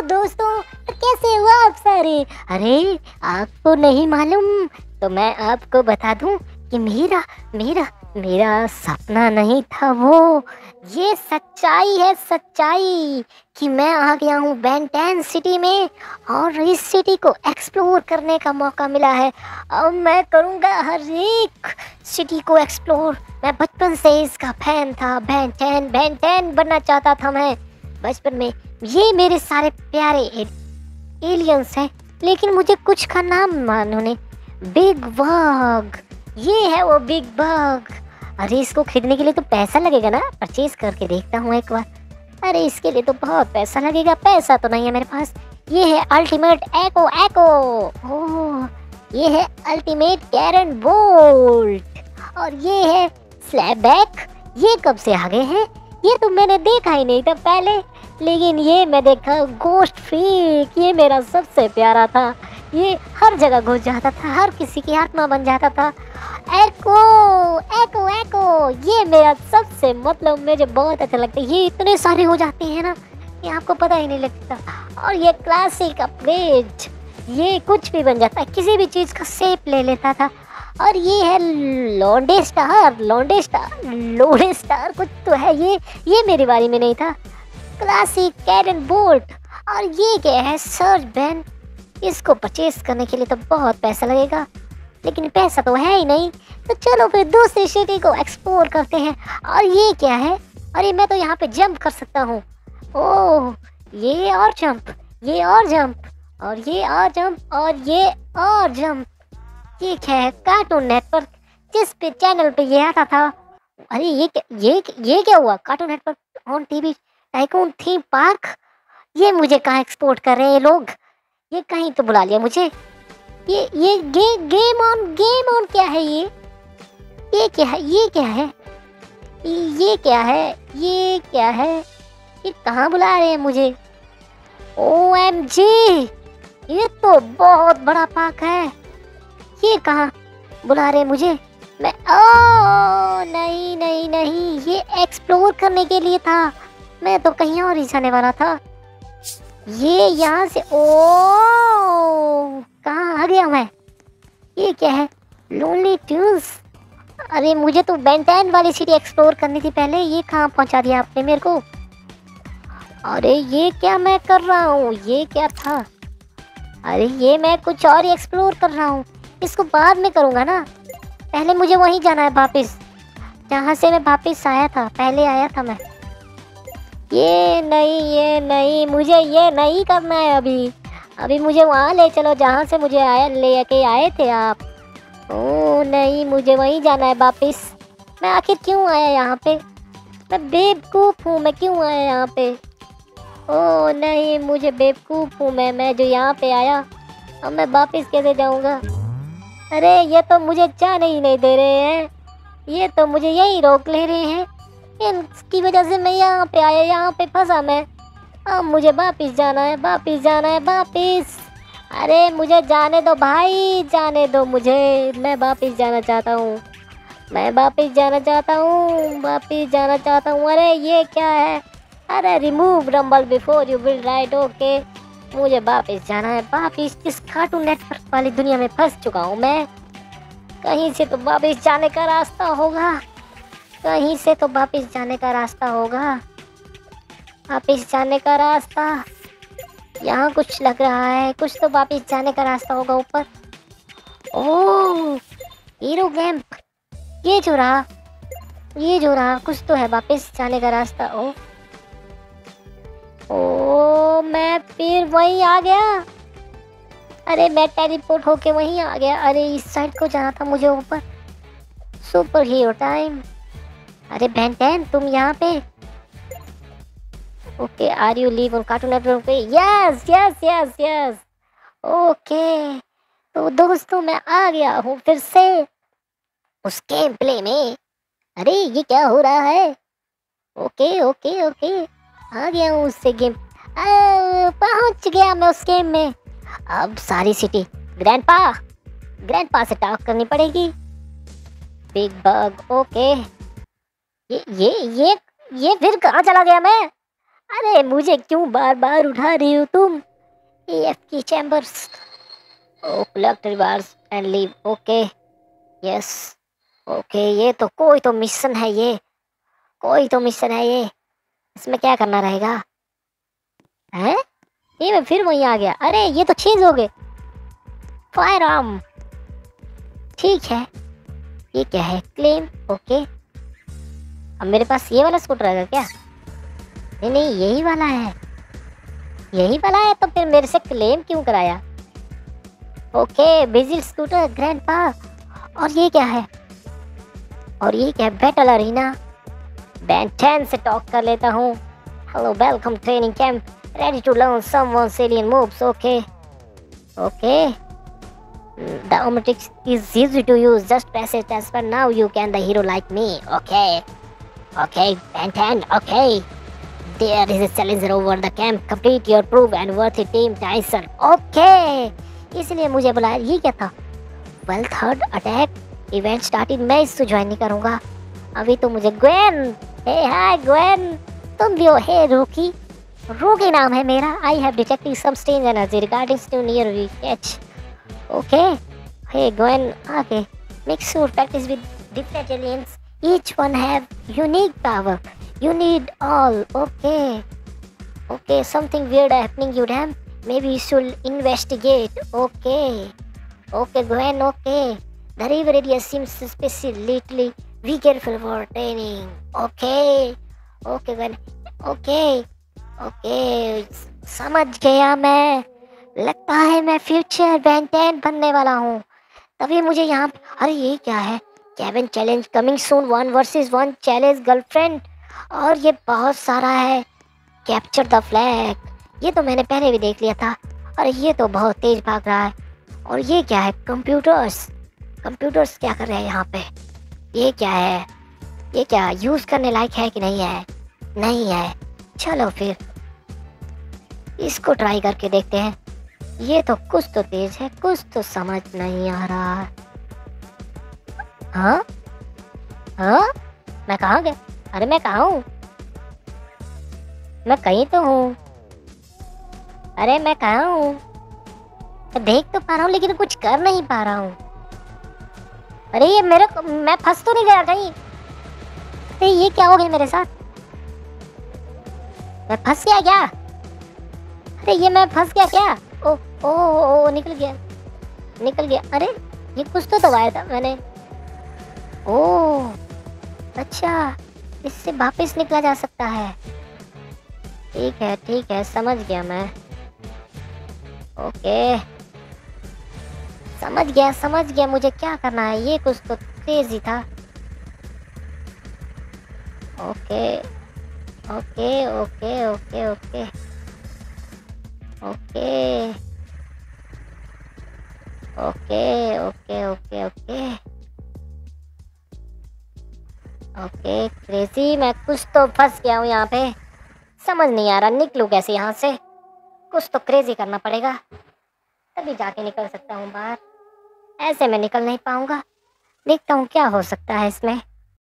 दोस्तों, कैसे हो आप सारे? अरे आपको नहीं मालूम तो मैं आपको बता दूं कि मेरा मेरा मेरा सपना नहीं था वो, ये सच्चाई है, सच्चाई कि मैं आ गया हूँ बेन 10 सिटी में और इस सिटी को एक्सप्लोर करने का मौका मिला है। अब मैं करूँगा हर एक सिटी को एक्सप्लोर। मैं बचपन से इसका फैन था, बेन 10 बनना चाहता था मैं बचपन में। ये मेरे सारे प्यारे एलियंस हैं, लेकिन मुझे कुछ का नाम मालूम नहीं। बिग बग, ये है वो बिग बग। अरे इसको खरीदने के लिए तो पैसा लगेगा ना, परचेज करके देखता हूँ एक बार। अरे इसके लिए तो बहुत पैसा लगेगा, पैसा तो नहीं है मेरे पास। ये है अल्टीमेट एको एको, ओह ये है अल्टीमेट कैरन बोल्ट, और ये है स्लैपबैक। ये कब से आ गए हैं? ये तो मैंने देखा ही नहीं था पहले, लेकिन ये मैं देखा गोस्ट फ्रीक, ये मेरा सबसे प्यारा था। ये हर जगह घुस जाता था, हर किसी की आत्मा बन जाता था। एको एको एको, ये मेरा सबसे मतलब मुझे बहुत अच्छा लगता है। ये इतने सारे हो जाते हैं ना कि आपको पता ही नहीं लगता। और ये क्लासिक अपग्रेड, ये कुछ भी बन जाता है, किसी भी चीज़ का शेप ले लेता था। और ये है लोडे स्टार कुछ तो है ये मेरी बारी में नहीं था। क्लासिक कैरन बोल्ट, और ये क्या है सर्च बैन। इसको परचेस करने के लिए तो बहुत पैसा लगेगा, लेकिन पैसा तो है ही नहीं। तो चलो फिर दूसरी सिटी को एक्सप्लोर करते हैं। और ये क्या है? अरे मैं तो यहाँ पे जंप कर सकता हूँ। ओह ये और जंप, ये और जंप, और ये और जंप, और ये और जंप। ये क्या है? कार्टून नेटवर्क, जिस पे चैनल पे ये आता था। अरे ये क्या हुआ? Cartoon network on TV tycoon theme park. ये मुझे कहाँ एक्सपोर्ट कर रहे हैं ये लोग? ये कहीं तो बुला लिया मुझे। ये गेम ऑन क्या है ये क्या है? ये क्या है? ये क्या है? ये क्या है? ये कहाँ बुला रहे हैं मुझे? OMG, ये तो बहुत बड़ा पार्क है। ये कहाँ बुला रहे हैं मुझे? मैं नहीं नहीं नहीं, ये एक्सप्लोर करने के लिए था। मैं तो कहीं और ही जाने वाला था। ये यहाँ से कहाँ आ गया मैं? ये क्या है? Lonely tunes. अरे मुझे तो बेन 10 वाली सिटी एक्सप्लोर करनी थी पहले, ये कहाँ पहुँचा दिया आपने मेरे को? अरे ये क्या मैं कर रहा हूँ? ये क्या था? अरे ये मैं कुछ और ही एक्सप्लोर कर रहा हूँ, इसको बाद में करूँगा ना। पहले मुझे वहीं जाना है वापस, जहाँ से मैं वापस आया था, पहले आया था मैं। ये नहीं, मुझे ये नहीं करना है अभी मुझे वहाँ ले चलो जहाँ से मुझे ले के आए थे आप। ओह नहीं, मुझे वहीं जाना है वापस। मैं आखिर क्यों आया यहाँ पे? मैं बेवकूफ़ हूँ, मैं क्यों आया यहाँ पे? ओह नहीं, मुझे बेवकूफ़ हूँ मैं जो यहाँ पे आया। अब मैं वापस कैसे जाऊँगा? अरे ये तो मुझे जाने ही नहीं दे रहे हैं, ये तो मुझे यही रोक ले रहे हैं। इनकी वजह से मैं यहाँ पे आया, यहाँ पे फंसा मैं। अब मुझे वापस जाना है, वापस। अरे मुझे जाने दो भाई, जाने दो मुझे। मैं वापस जाना चाहता हूँ। अरे ये क्या है? अरे remove rumble before you will write. Okay, मुझे वापस जाना है, वापस इस कार्टून नेटवर्क वाली दुनिया में फंस चुका हूँ मैं। कहीं से तो वापस जाने का रास्ता होगा, वापस जाने का रास्ता। यहाँ कुछ लग रहा है, कुछ तो वापस जाने का रास्ता होगा ऊपर। ओह हीरो कैंप, ये जो रहा कुछ तो है वापस जाने का रास्ता। ओ मैं फिर वहीं आ गया। अरे मैं टेलीपोर्ट होके वहीं आ गया। अरे इस साइड को जाना था मुझे ऊपर। Super hero time. अरे बेन 10 तुम यहाँ पे? Okay, are you live on Cartoon Network पे? यस। ओके तो दोस्तों मैं आ गया हूँ फिर से उस गेम प्ले में। अरे ये क्या हो रहा है? ओके आ गया हूँ उससे गेम, पहुँच गया मैं उस गेम में। अब सारी सिटी ग्रैंडपा से टॉक करनी पड़ेगी। Big bug, okay. ये फिर कहाँ चला गया मैं? अरे मुझे क्यों बार बार उठा रही हो तुम? EF की chambers. Oh collect rewards and leave. Okay yes. Okay ये तो कोई तो मिशन है, ये कोई तो मिशन है ये। इसमें क्या करना रहेगा? हैं? ये मैं फिर वहीं आ गया। अरे ये तो चेंज हो गए। Fire arm. ठीक है। ये क्या है? क्लेम। ओके अब मेरे पास ये वाला स्कूटर रहेगा क्या? नहीं नहीं यही वाला है, यही वाला है। तो फिर मेरे से क्लेम क्यों कराया? Okay busy scooter grandpa. और ये क्या है? और ये क्या है? Battle arena. Ben 10 से टॉक कर लेता हूँ। Hello welcome training camp, ready to learn someone's alien moves. Okay okay the Omnitrix is easy to use, just press it as per now you can the hero like me. Okay Ben 10 okay, there is a challenger over the camp, complete your proof and worthy team Tyson. Okay इसलिए मुझे बुलाया। ये क्या था? Well third attack event starting. मैं इससे join नहीं करूँगा अभी तो। मुझे ग्वेन। हे हाय ग्वेन, तुम भी हो? हे रूकी। रूकी नाम है मेरा। I have detected some strange energy regarding to near we catch. Okay hey Gwen आके make sure practice with different aliens, each one have unique power, you need all. Okay something weird happening you damn, maybe you should investigate. Okay Gwen, okay the river area seems suspiciously, be careful for training. Okay Gwen, okay समझ गया मैं। लगता है मैं future Ben 10 बनने वाला हूँ। तभी मुझे यहाँ अरे ये क्या है? Cabin challenge coming soon, 1 versus 1 challenge girlfriend. और ये बहुत सारा है। कैप्चर द फ्लैग, ये तो मैंने पहले भी देख लिया था। और ये तो बहुत तेज भाग रहा है। और ये क्या है? कंप्यूटर्स क्या कर रहे हैं यहाँ पे? ये क्या है? ये क्या यूज़ करने लायक है कि नहीं है? नहीं है। चलो फिर इसको ट्राई करके देखते हैं। ये तो कुछ तो तेज है, कुछ तो समझ नहीं आ रहा है। हाँ मैं कहाँ गया? अरे मैं कहाँ हूँ? मैं कहीं तो हूँ। अरे मैं कहाँ हूँ? मैं देख तो पा रहा हूँ लेकिन कुछ कर नहीं पा रहा हूँ। अरे ये मैं फंस तो नहीं गया कहीं? अरे ये क्या हो गया मेरे साथ? मैं फंस गया क्या? अरे ये मैं फंस गया क्या? ओ निकल गया। अरे ये कुछ तो दबाया था मैंने। ओ अच्छा इससे वापस निकला जा सकता है। ठीक है समझ गया मैं। ओके समझ गया मुझे क्या करना है। ये कुछ तो तेजी था। ओके क्रेजी, मैं कुछ तो फंस गया हूँ यहाँ पे। समझ नहीं आ रहा निकलूँ कैसे यहाँ से। कुछ तो क्रेजी करना पड़ेगा तभी जाके निकल सकता हूँ बाहर। ऐसे मैं निकल नहीं पाऊंगा। देखता हूँ क्या हो सकता है इसमें।